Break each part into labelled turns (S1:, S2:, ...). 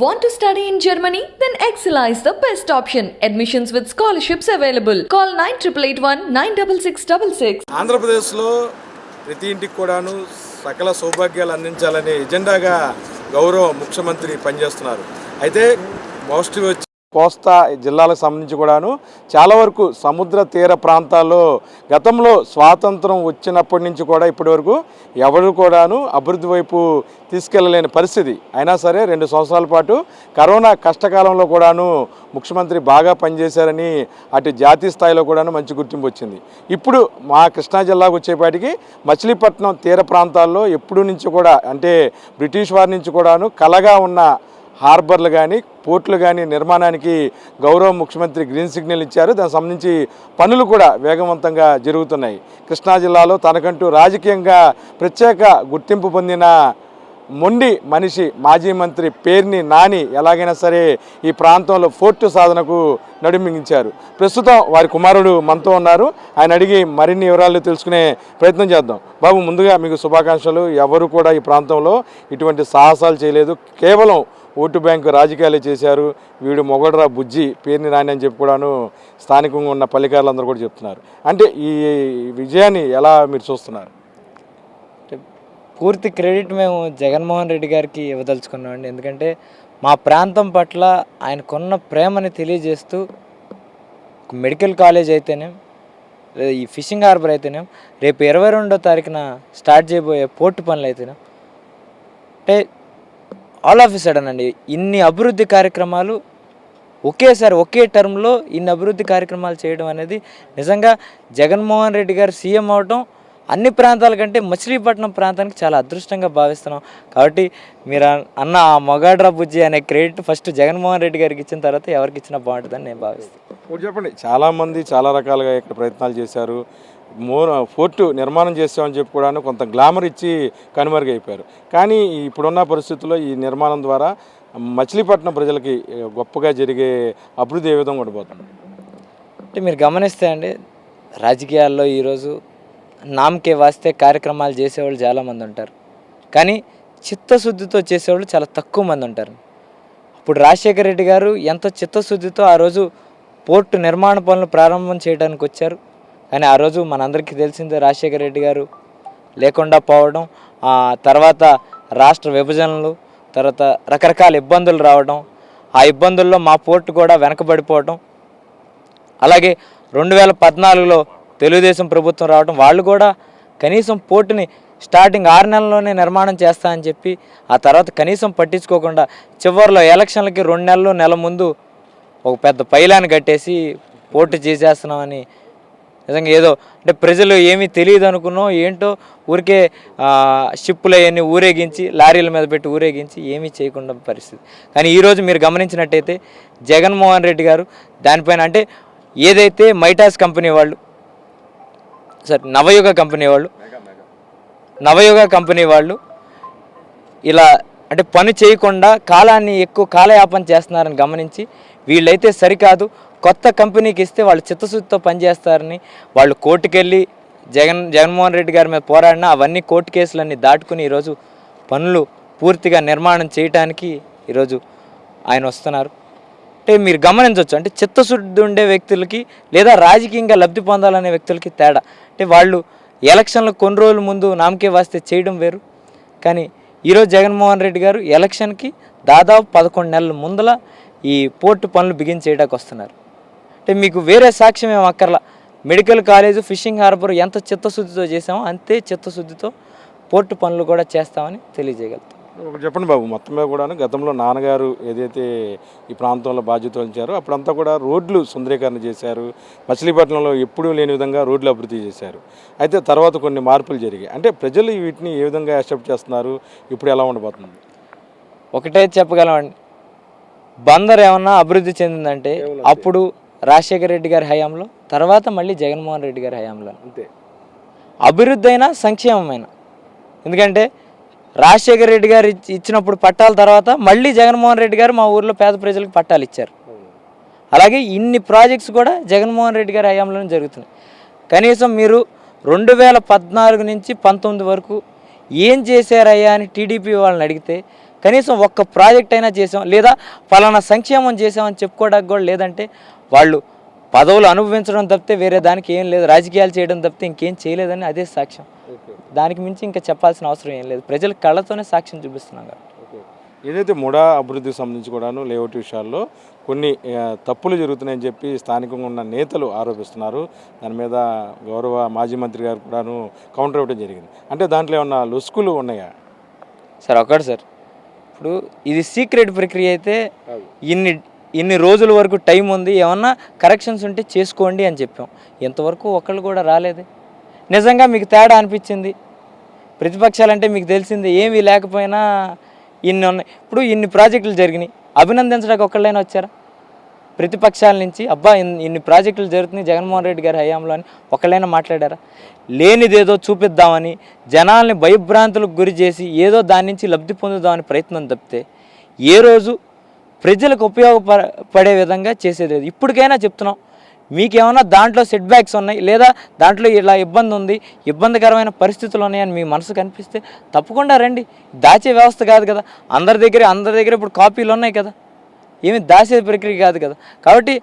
S1: Want to study in Germany? Then Excella is the best option. Admissions with scholarships available. Call 9881 96666.
S2: ఆంధ్రప్రదేశ్లో ప్రతి ఇంటికి కూడాను సకల సౌభాగ్యాలు అందించాలనే ఎజెండాగా గౌరవ ముఖ్యమంత్రి పనిచేస్తున్నారు. అయితే మోస్ట్లీ వచ్చి కోస్తా జిల్లాలకు సంబంధించి కూడాను చాలా వరకు సముద్ర తీర ప్రాంతాల్లో గతంలో స్వాతంత్రం వచ్చినప్పటి నుంచి కూడా ఇప్పటి వరకు ఎవరు కూడాను అభివృద్ధి వైపు తీసుకెళ్ళలేని పరిస్థితి. అయినా సరే 2 సంవత్సరాల పాటు కరోనా కష్టకాలంలో కూడాను ముఖ్యమంత్రి బాగా పనిచేశారని అటు జాతీయ స్థాయిలో కూడాను మంచి గుర్తింపు వచ్చింది. ఇప్పుడు మా కృష్ణా జిల్లాకు వచ్చేపాటికి మచిలీపట్నం తీర ప్రాంతాల్లో ఎప్పుడు నుంచి కూడా అంటే బ్రిటిష్ వారి నుంచి కూడాను కలగా ఉన్న హార్బర్లు కానీ పోర్టులు కానీ నిర్మాణానికి గౌరవ ముఖ్యమంత్రి గ్రీన్ సిగ్నల్ ఇచ్చారు. దానికి సంబంధించి పనులు కూడా వేగవంతంగా జరుగుతున్నాయి. కృష్ణా జిల్లాలో తనకంటూ రాజకీయంగా ప్రత్యేక గుర్తింపు పొందిన మొండి మనిషి మాజీ మంత్రి పేర్ని నాని ఎలాగైనా సరే ఈ ప్రాంతంలో ఫోర్టు సాధనకు నడుమించారు. ప్రస్తుతం వారి కుమారుడు మనతో ఉన్నారు. ఆయన అడిగి మరిన్ని వివరాలు తెలుసుకునే ప్రయత్నం చేద్దాం. బాబు, ముందుగా మీకు శుభాకాంక్షలు. ఎవరు కూడా ఈ ప్రాంతంలో ఇటువంటి సాహసాలు చేయలేదు, కేవలం ఓటు బ్యాంకు రాజకీయాలే చేశారు. వీడు మొగడరా బుజ్జి పేరుని నాని అని చెప్పి కూడాను స్థానికంగా ఉన్న పల్లెకారులందరూ కూడా చెప్తున్నారు. అంటే ఈ విజయాన్ని ఎలా మీరు చూస్తున్నారు?
S3: పూర్తి క్రెడిట్ మేము జగన్మోహన్ రెడ్డి గారికి ఇవ్వదలుచుకున్నామండి. ఎందుకంటే మా ప్రాంతం పట్ల ఆయనకున్న ప్రేమని తెలియజేస్తూ మెడికల్ కాలేజ్ అయితేనే, ఈ ఫిషింగ్ హార్బర్ అయితేనే, రేపు 22వ తారీఖున స్టార్ట్ చేయబోయే పోర్టు పనులు అయితేనే, అంటే ఆల్ ఆఫ్ సడన్ అండి ఇన్ని అభివృద్ధి కార్యక్రమాలు ఒకేసారి ఒకే టర్మ్లో ఇన్ని అభివృద్ధి కార్యక్రమాలు చేయడం అనేది నిజంగా జగన్మోహన్ రెడ్డి గారు సీఎం అవడం అన్ని ప్రాంతాల కంటే మచిలీపట్నం ప్రాంతానికి చాలా అదృష్టంగా భావిస్తున్నాం. కాబట్టి మీరు అన్న ఆ మొగాడ్రా బుజ్జి అనే క్రెడిట్ ఫస్ట్ జగన్మోహన్ రెడ్డి గారికి ఇచ్చిన తర్వాత ఎవరికి ఇచ్చినా బాగుంటుందని నేను భావిస్తాను.
S2: ఇప్పుడు చెప్పండి, చాలామంది చాలా రకాలుగా ఇక్కడ ప్రయత్నాలు చేశారు. ఫోర్టు నిర్మాణం చేస్తామని చెప్పి కూడా కొంత గ్లామర్ ఇచ్చి కనుమరుగైపోయారు. కానీ ఇప్పుడున్న పరిస్థితుల్లో ఈ నిర్మాణం ద్వారా మచిలీపట్నం ప్రజలకి గొప్పగా జరిగే అభివృద్ధి ఏ విధంగా ఉండబోతుంది?
S3: అంటే మీరు గమనిస్తే అండి, రాజకీయాల్లో ఈరోజు నామకే వాస్తే కార్యక్రమాలు చేసేవాళ్ళు చాలామంది ఉంటారు, కానీ చిత్తశుద్ధితో చేసేవాళ్ళు చాలా తక్కువ మంది ఉంటారు. ఇప్పుడు రాజశేఖర రెడ్డి గారు ఎంతో చిత్తశుద్ధితో ఆ రోజు పోర్టు నిర్మాణ పనులు ప్రారంభం చేయడానికి వచ్చారు. కానీ ఆ రోజు మనందరికీ తెలిసిందే, రాజశేఖర రెడ్డి గారు లేకుండా పోవడం, తర్వాత రాష్ట్ర విభజనలు, తర్వాత రకరకాల ఇబ్బందులు రావడం, ఆ ఇబ్బందుల్లో మా పోర్టు కూడా వెనకబడిపోవడం, అలాగే 2014లో తెలుగుదేశం ప్రభుత్వం రావడం, వాళ్ళు కూడా కనీసం పోర్టుని స్టార్టింగ్ 6 నెలల్లోనే నిర్మాణం చేస్తా అని చెప్పి ఆ తర్వాత కనీసం పట్టించుకోకుండా చివరిలో ఎలక్షన్లకి 2 నెలలు నెల ముందు ఒక పెద్ద పైలాన్ని కట్టేసి పోర్టు చేసేస్తున్నామని, నిజంగా ఏదో అంటే ప్రజలు ఏమీ తెలియదు అనుకున్నాం, ఏంటో ఊరికే షిప్పులు అవన్నీ ఊరేగించి లారీల మీద పెట్టి ఊరేగించి ఏమీ చేయకుండా పరిస్థితి. కానీ ఈరోజు మీరు గమనించినట్టయితే జగన్మోహన్ రెడ్డి గారు దానిపైన, అంటే ఏదైతే మైటాస్ కంపెనీ వాళ్ళు, నవయుగ కంపెనీ వాళ్ళు ఇలా అంటే పని చేయకుండా కాలాన్ని ఎక్కువ కాలయాపన చేస్తున్నారని గమనించి వీళ్ళైతే సరికాదు, కొత్త కంపెనీకి ఇస్తే వాళ్ళు చిత్తశుద్ధితో పనిచేస్తారని వాళ్ళు కోర్టుకెళ్ళి జగన్మోహన్ రెడ్డి గారి మీద పోరాడినా అవన్నీ కోర్టు కేసులన్నీ దాటుకుని ఈరోజు పనులు పూర్తిగా నిర్మాణం చేయడానికి ఈరోజు ఆయన వస్తున్నారు. అంటే మీరు గమనించవచ్చు, అంటే చిత్తశుద్ధి ఉండే వ్యక్తులకి లేదా రాజకీయంగా లబ్ధి పొందాలనే వ్యక్తులకి తేడా. అంటే వాళ్ళు ఎలక్షన్లకు కొన్ని రోజుల ముందు నామకే వాస్తే చేయడం వేరు, కానీ ఈరోజు జగన్మోహన్ రెడ్డి గారు ఎలక్షన్కి దాదాపు 11 నెలల ముందల ఈ పోర్టు పనులు బిగిన్ చేయడానికి వస్తున్నారు. అంటే మీకు వేరే సాక్ష్యం ఏం అక్కర్లా, మెడికల్ కాలేజు, ఫిషింగ్ హార్బర్ ఎంత చిత్తశుద్ధితో చేసామో అంతే చిత్తశుద్ధితో పోర్టు పనులు కూడా చేస్తామని తెలియజేయగలుగుతాం.
S2: చెప్పండి బాబు, మొత్తం మీద కూడా గతంలో నాన్నగారు ఏదైతే ఈ ప్రాంతంలో బాధ్యత వహించారో అప్పుడంతా కూడా రోడ్లు సుందరీకరణ చేశారు, మచిలీపట్నంలో ఎప్పుడూ లేని విధంగా రోడ్లు అభివృద్ధి చేశారు. అయితే తర్వాత కొన్ని మార్పులు జరిగాయి. అంటే ప్రజలు వీటిని ఏ విధంగా యాక్సెప్ట్ చేస్తున్నారు, ఇప్పుడు ఎలా ఉండబోతుంది?
S3: ఒకటే చెప్పగలమండి, బందర్ ఏమన్నా అభివృద్ధి చెందిందంటే అప్పుడు రాజశేఖర రెడ్డి గారి హయాంలో, తర్వాత మళ్ళీ జగన్మోహన్ రెడ్డి గారి హయాంలో.
S2: అంతే
S3: అభివృద్ధి అయినా సంక్షేమమైన, ఎందుకంటే రాజశేఖర రెడ్డి గారు ఇచ్చినప్పుడు పట్టాల తర్వాత మళ్ళీ జగన్మోహన్ రెడ్డి గారు మా ఊర్లో పేద ప్రజలకు పట్టాలు ఇచ్చారు. అలాగే ఇన్ని ప్రాజెక్ట్స్ కూడా జగన్మోహన్ రెడ్డి గారి హయాంలోనే జరుగుతున్నాయి. కనీసం మీరు 2014 నుంచి 19 వరకు ఏం చేశారయ్యా అని టీడీపీ వాళ్ళని అడిగితే కనీసం ఒక్క ప్రాజెక్ట్ అయినా చేసాం లేదా ఫలానా సంక్షేమం చేసామని చెప్పుకోవడానికి కూడా లేదంటే వాళ్ళు పదవులు అనుభవించడం తప్పితే వేరే దానికి ఏం లేదు, రాజకీయాలు చేయడం తప్పితే ఇంకేం చేయలేదని అదే సాక్ష్యం. దానికి మించి ఇంకా చెప్పాల్సిన అవసరం ఏం లేదు. ప్రజల కళ్ళతోనే సాక్ష్యం చూపిస్తున్నాం కాబట్టి.
S2: ఏదైతే ముడా అభివృద్ధికి సంబంధించి కూడాను లేఅవుట్ విషయాల్లో కొన్ని తప్పులు జరుగుతున్నాయని చెప్పి స్థానికంగా ఉన్న నేతలు ఆరోపిస్తున్నారు. దాని మీద గౌరవ మాజీ మంత్రి గారు కూడాను కౌంటర్ ఇవ్వడం జరిగింది. అంటే దాంట్లో ఏమన్నా లొసుకులు ఉన్నాయా?
S3: సార్ ఒకటి సార్, ఇప్పుడు ఇది సీక్రెట్ ప్రక్రియ అయితే ఇన్ని రోజుల వరకు టైం ఉంది, ఏమన్నా కరెక్షన్స్ ఉంటే చేసుకోండి అని చెప్పాం. ఇంతవరకు ఒకళ్ళు కూడా రాలేదే. నిజంగా మీకు తేడా అనిపించింది, ప్రతిపక్షాలంటే మీకు తెలిసింది ఏమీ లేకపోయినా ఇన్ని ఉన్నాయి. ఇప్పుడు ఇన్ని ప్రాజెక్టులు జరిగినాయి, అభినందించడానికి ఒకళ్ళైనా వచ్చారా ప్రతిపక్షాల నుంచి? అబ్బా ఇన్ని ప్రాజెక్టులు జరుగుతున్నాయి జగన్మోహన్ రెడ్డి గారి హయాంలో అని ఒకళ్ళైనా మాట్లాడారా? లేనిదేదో చూపిద్దామని జనాల్ని భయభ్రాంతులకు గురి చేసి ఏదో దాని నుంచి లబ్ధి పొందుదామని ప్రయత్నం తప్పితే ఏ రోజు ప్రజలకు ఉపయోగపడే విధంగా చేసేది. ఇప్పటికైనా చెప్తున్నాం, మీకేమైనా దాంట్లో సెట్ బ్యాక్స్ ఉన్నాయి లేదా దాంట్లో ఇలా ఇబ్బంది ఉంది, ఇబ్బందికరమైన పరిస్థితులు ఉన్నాయని మీ మనసు కనిపిస్తే తప్పకుండా రండి. దాచే వ్యవస్థ కాదు కదా, అందరి దగ్గర ఇప్పుడు కాపీలు ఉన్నాయి కదా, ఏమి దాచే ప్రక్రియ కాదు కదా. కాబట్టి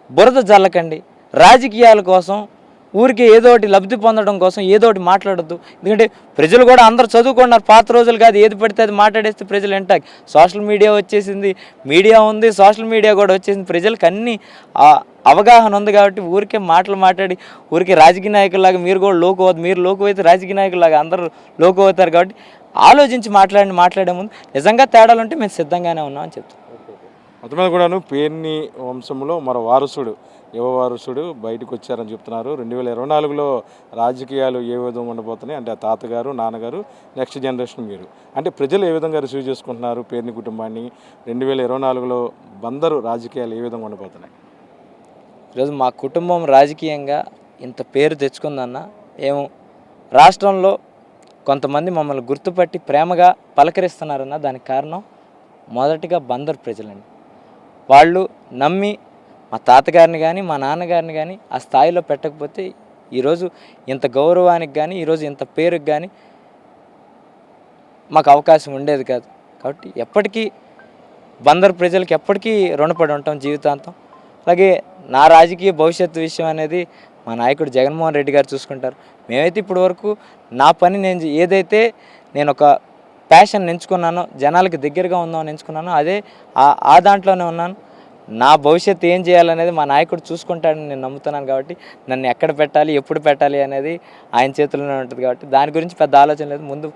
S3: బురద జల్లకండి. రాజకీయాల కోసం ఊరికి ఏదో ఒకటి లబ్ధి పొందడం కోసం ఏదో ఒకటి మాట్లాడద్దు. ఎందుకంటే ప్రజలు కూడా అందరు చదువుకున్నారు, పాత రోజులు కాదు, ఏది పడితే అది మాట్లాడేస్తే ప్రజలు వింటారు. సోషల్ మీడియా వచ్చేసింది, మీడియా ఉంది, సోషల్ మీడియా కూడా వచ్చేసింది. ప్రజలకు అన్నీ అవగాహన ఉంది కాబట్టి ఊరికే మాట్లాడి ఊరికే రాజకీయ నాయకుల్లాగా మీరు కూడా లోకు అవుతుంది, మీరు లోకు అయితే రాజకీయ నాయకుల్లాగా అందరూ లోకు అవుతారు. కాబట్టి ఆలోచించి మాట్లాడే ముందు నిజంగా తేడాలు ఉంటే మేము సిద్ధంగానే ఉన్నాం అని చెప్తాం.
S2: మొత్తం మీద కూడాను పేర్ని వంశంలో మరో వారసుడు, యువ వారసుడు బయటకు వచ్చారని చెప్తున్నారు. 2024లో రాజకీయాలు ఏ విధంగా ఉండబోతున్నాయి అంటే తాతగారు, నాన్నగారు, నెక్స్ట్ జనరేషన్ మీరు, అంటే ప్రజలు ఏ విధంగా రిసీవ్ చేసుకుంటున్నారు పేర్ని కుటుంబాన్ని? 2024లో బందరు రాజకీయాలు ఏ విధంగా ఉండబోతున్నాయి?
S3: ఈరోజు మా కుటుంబం రాజకీయంగా ఇంత పేరు తెచ్చుకుందన్న ఏమో, రాష్ట్రంలో కొంతమంది మమ్మల్ని గుర్తుపట్టి ప్రేమగా పలకరిస్తున్నారన్న దానికి కారణం మొదటిగా బందరు ప్రజలండి. వాళ్ళు నమ్మి మా తాతగారిని కానీ మా నాన్నగారిని కానీ ఆ స్థాయిలో పెట్టకపోతే ఈరోజు ఇంత గౌరవానికి కానీ ఈరోజు ఇంత పేరుకి కానీ మాకు అవకాశం ఉండేది కాదు. కాబట్టి ఎప్పటికీ బందరు ప్రజలకి ఎప్పటికీ రుణపడి ఉంటాం జీవితాంతం. అలాగే నా రాజకీయ భవిష్యత్తు విషయం అనేది మా నాయకుడు జగన్మోహన్ రెడ్డి గారు చూసుకుంటారు. మేమైతే ఇప్పటి వరకు నా పని ఏదైతే నేను ఒక ప్యాషన్ ఎంచుకున్నానో, జనాలకి దగ్గరగా ఉందామని ఎంచుకున్నానో అదే ఆ దాంట్లోనే ఉన్నాను. నా భవిష్యత్తు ఏం చేయాలనేది మా నాయకుడు చూసుకుంటాడని నేను నమ్ముతున్నాను. కాబట్టి నన్ను ఎక్కడ పెట్టాలి, ఎప్పుడు పెట్టాలి అనేది ఆయన చేతుల్లోనే ఉంటుంది. కాబట్టి దాని గురించి పెద్ద ఆలోచన లేదు. ముందు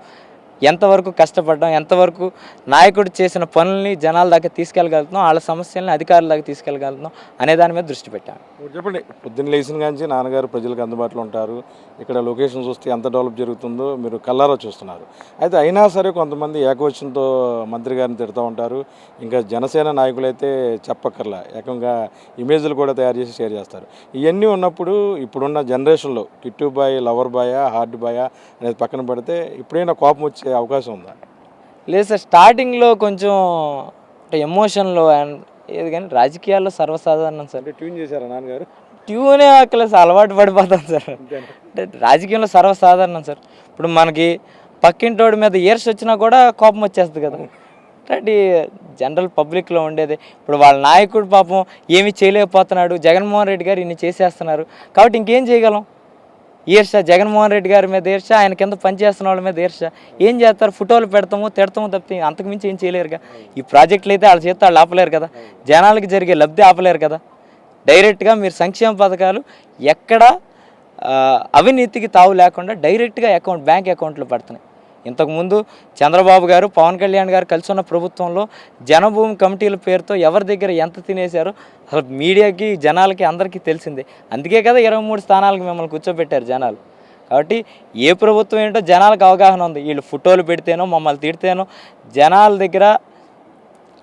S3: ఎంతవరకు కష్టపడ్డాం, ఎంతవరకు నాయకుడు చేసిన పనుల్ని జనాల దాకా తీసుకెళ్ళగలుగుతున్నాం, వాళ్ళ సమస్యల్ని అధికారుల దాకా తీసుకెళ్ళగలుగుతున్నాం అనే దాని మీద దృష్టి పెట్టాను.
S2: చెప్పండి, పొద్దున్న లేచిన కానీ నాన్నగారు ప్రజలకు అందుబాటులో ఉంటారు, ఇక్కడ లొకేషన్ చూస్తే ఎంత డెవలప్ జరుగుతుందో మీరు కళ్ళారా చూస్తున్నారు. అయితే అయినా సరే కొంతమంది ఏకవచనంతో మంత్రి గారిని తిడుతూ ఉంటారు. ఇంకా జనసేన నాయకులైతే చెప్పక్కర్లా, ఏకంగా ఇమేజ్లు కూడా తయారు చేసి షేర్ చేస్తారు. ఇవన్నీ ఉన్నప్పుడు ఇప్పుడున్న జనరేషన్లో కిట్టు బాయ్, లవర్ బాయా, హార్డ్ బాయా అనేది పక్కన పెడితే ఇప్పుడైనా కోపం వచ్చే అవకాశం ఉందా?
S3: లేదు సార్, స్టార్టింగ్లో కొంచెం ఎమోషన్లో ఏది కానీ రాజకీయాల్లో సర్వసాధారణం సార్.
S2: ట్యూన్ చేశారా నాన్నగారు?
S3: ట్యూనే అక్కలేదు, అలవాటు పడిపోతాం సార్. అంటే రాజకీయంలో సర్వసాధారణం సార్. ఇప్పుడు మనకి పక్కింటోడి మీద ఈర్ష వచ్చినా కూడా కోపం వచ్చేస్తుంది కదా. అంటే జనరల్ పబ్లిక్లో ఉండేది. ఇప్పుడు వాళ్ళ నాయకుడు పాపం ఏమీ చేయలేకపోతున్నాడు, జగన్మోహన్ రెడ్డి గారు ఇన్ని చేసేస్తున్నారు కాబట్టి ఇంకేం చేయగలం? ఈర్ష, జగన్మోహన్ రెడ్డి గారి మీద ఈర్ష, ఆయన కింద పనిచేస్తున్న వాళ్ళ మీద ఈర్ష. ఏం చేస్తారు? ఫోటోలు పెడతాము, తిడతాము తప్పితే అంతకుమించి ఏం చేయలేరుగా. ఈ ప్రాజెక్టులు అయితే వాళ్ళ చేత వాళ్ళు ఆపలేరు కదా, జనాలకి జరిగే లబ్ధి ఆపలేరు కదా. డైరెక్ట్గా మీరు సంక్షేమ పథకాలు ఎక్కడ అవినీతికి తావు లేకుండా డైరెక్ట్గా బ్యాంక్ అకౌంట్లో పడుతున్నాయి. ఇంతకుముందు చంద్రబాబు గారు, పవన్ కళ్యాణ్ గారు కలిసి ఉన్న ప్రభుత్వంలో జనభూమి కమిటీల పేరుతో ఎవరి దగ్గర ఎంత తినేశారో అసలు మీడియాకి, జనాలకి అందరికీ తెలిసిందే. అందుకే కదా 23 స్థానాలకు మిమ్మల్ని కూర్చోబెట్టారు జనాలు. కాబట్టి ఏ ప్రభుత్వం ఏంటో జనాలకు అవగాహన ఉంది. వీళ్ళు ఫోటోలు పెడితేనో మమ్మల్ని తిడితేనో జనాల దగ్గర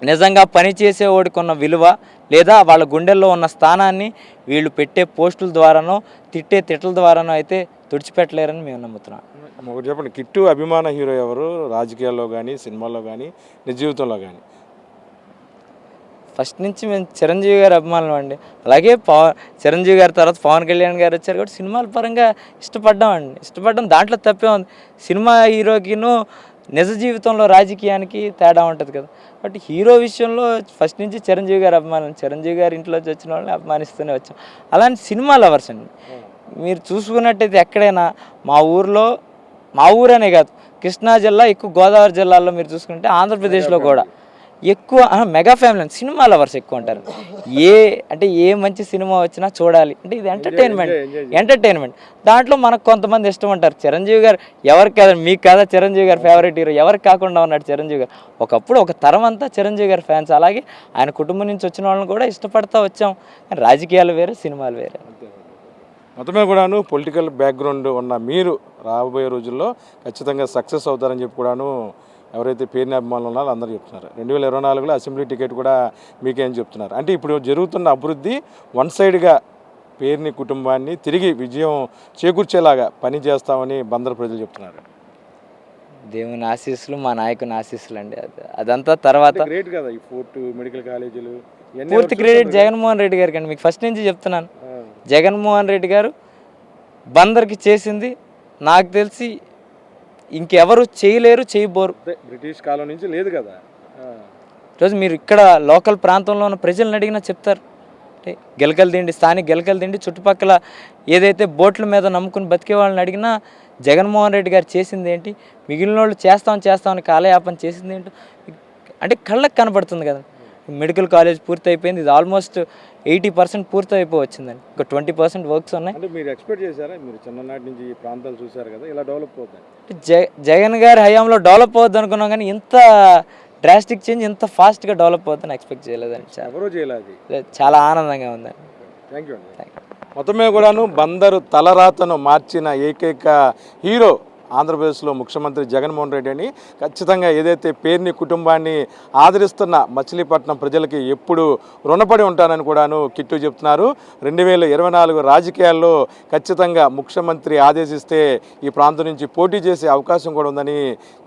S3: నిజంగా పనిచేసేవాడికి ఉన్న విలువ లేదా వాళ్ళ గుండెల్లో ఉన్న స్థానాన్ని వీళ్ళు పెట్టే పోస్టుల ద్వారానో తిట్ల ద్వారానో అయితే తుడిచిపెట్టలేరని మేము నమ్ముతున్నాం.
S2: ఒకటి చెప్పండి, కిట్టు అభిమాన హీరో ఎవరు? రాజకీయాల్లో కానీ, సినిమాల్లో కానీ, నిజ జీవితంలో కానీ?
S3: ఫస్ట్ నుంచి మేము చిరంజీవి గారి అభిమానులు అండి. అలాగే చిరంజీవి గారి తర్వాత పవన్ కళ్యాణ్ గారు వచ్చారు కాబట్టి సినిమాల పరంగా ఇష్టపడ్డాం. దాంట్లో తప్పే ఉంది. సినిమా హీరోకిను నిజ జీవితంలో రాజకీయానికి తేడా ఉంటుంది కదా. బట్ హీరో విషయంలో ఫస్ట్ నుంచి చిరంజీవి గారు అభిమానం, చిరంజీవి గారి ఇంట్లోంచి వచ్చిన వాళ్ళని అభిమానిస్తూనే వచ్చాం. అలాంటి సినిమా లవర్స్ అండి. మీరు చూసుకున్నట్టయితే ఎక్కడైనా మా ఊరనే కాదు, కృష్ణా జిల్లా, ఎక్కువ గోదావరి జిల్లాల్లో మీరు చూసుకుంటే ఆంధ్రప్రదేశ్లో కూడా ఎక్కువ మెగా ఫ్యామిలీ సినిమా లవర్స్ ఎక్కువ ఉంటారు. ఏ మంచి సినిమా వచ్చినా చూడాలి అంటే ఇది ఎంటర్టైన్మెంట్. దాంట్లో మనకు కొంతమంది ఇష్టం ఉంటారు. చిరంజీవి గారు ఎవరికి కాదు, మీకు కాదా చిరంజీవి గారు ఫేవరెట్ హీరో, ఎవరికి కాకుండా ఉన్నాడు చిరంజీవి గారు. ఒకప్పుడు ఒక తరం అంతా చిరంజీవి గారి ఫ్యాన్స్. అలాగే ఆయన కుటుంబం నుంచి వచ్చిన వాళ్ళని కూడా ఇష్టపడతా వచ్చాం. కానీ రాజకీయాలు వేరే, సినిమాలు వేరే.
S2: మొత్తమే కూడాను పొలిటికల్ బ్యాక్గ్రౌండ్ ఉన్న మీరు రాబోయే రోజుల్లో ఖచ్చితంగా సక్సెస్ అవుతారని చెప్పి కూడాను ఎవరైతే పేరుని అభిమానులు ఉన్నారో అందరూ చెప్తున్నారు. 2024లో అసెంబ్లీ టికెట్ కూడా మీకేం చెప్తున్నారు అంటే ఇప్పుడు జరుగుతున్న అభివృద్ధి వన్ సైడ్గా పేరుని కుటుంబాన్ని తిరిగి విజయం చేకూర్చేలాగా పని చేస్తామని బందరు ప్రజలు చెప్తున్నారు.
S3: దేవుని ఆశీస్సులు, మా నాయకుని ఆశీస్సులు అండి. అదంతా తర్వాత
S2: గ్రేట్ కదా ఈ ఫోర్ట్ మెడికల్ కాలేజీలు.
S3: పూర్తి క్రెడిట్ జగన్మోహన్ రెడ్డి గారికి అండి. మీకు ఫస్ట్ నుంచి చెప్తున్నాను, జగన్మోహన్ రెడ్డి గారు బందర్కి చేసింది నాకు తెలిసి ఇంకెవరు చేయలేరు, చేయబోరు.
S2: బ్రిటిష్ కాలం నుంచి లేదు కదా.
S3: ఈరోజు మీరు ఇక్కడ లోకల్ ప్రాంతంలో ఉన్న ప్రజలను అడిగినా చెప్తారు. అంటే గెలకలు తిండి, స్థానిక గెలకలు తిండి, చుట్టుపక్కల ఏదైతే బోట్ల మీద నమ్ముకుని బతికే వాళ్ళని అడిగినా జగన్మోహన్ రెడ్డి గారు చేసింది ఏంటి, మిగిలిన వాళ్ళు చేస్తామని కాలయాపన చేసింది ఏంటో అంటే కళ్ళకు కనపడుతుంది కదా. మెడికల్ కాలేజ్ పూర్తి అయిపోయింది, ఇది ఆల్మోస్ట్ 80% పూర్తి అయిపోవచ్చిందండి. ఇంకా 20% వర్క్స్ ఉన్నాయి.
S2: అంటే మీరు ఎక్స్పెక్ట్ చేశారా? మీరు చిన్ననాటి నుంచి ఈ ప్రాంతాలు చూశారు కదా, ఇలా డెవలప్ అవుతుంది.
S3: జగన్ గారి హయాంలో డెవలప్ అవుద్ది అనుకున్నాం, కానీ ఇంత డ్రాస్టిక్ చేంజ్ ఇంత ఫాస్ట్గా డెవలప్ అవుతుందని ఎక్స్పెక్ట్ చేయలేదండి.
S2: ఎవరూ చేయలేదు.
S3: చాలా ఆనందంగా ఉందండి.
S2: థ్యాంక్ యూ అండి. మొత్తమే కూడాను బందరు తలరాతను మార్చిన ఏకైక హీరో ఆంధ్రప్రదేశ్లో ముఖ్యమంత్రి జగన్మోహన్ రెడ్డి అని ఖచ్చితంగా ఏదైతే పేరుని కుటుంబాన్ని ఆదరిస్తున్న మచిలీపట్నం ప్రజలకి ఎప్పుడు రుణపడి ఉంటానని కూడాను కిట్టు చెప్తున్నారు. 2024 రాజకీయాల్లో ఖచ్చితంగా ముఖ్యమంత్రి ఆదేశిస్తే ఈ ప్రాంతం నుంచి పోటీ చేసే అవకాశం కూడా ఉందని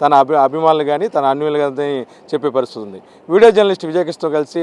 S2: తన అభిమానులు కానీ తన అన్యులు కానీ చెప్పే పరిస్థితి ఉంది. వీడియో జర్నలిస్ట్ విజయకృష్ణతో కలిసి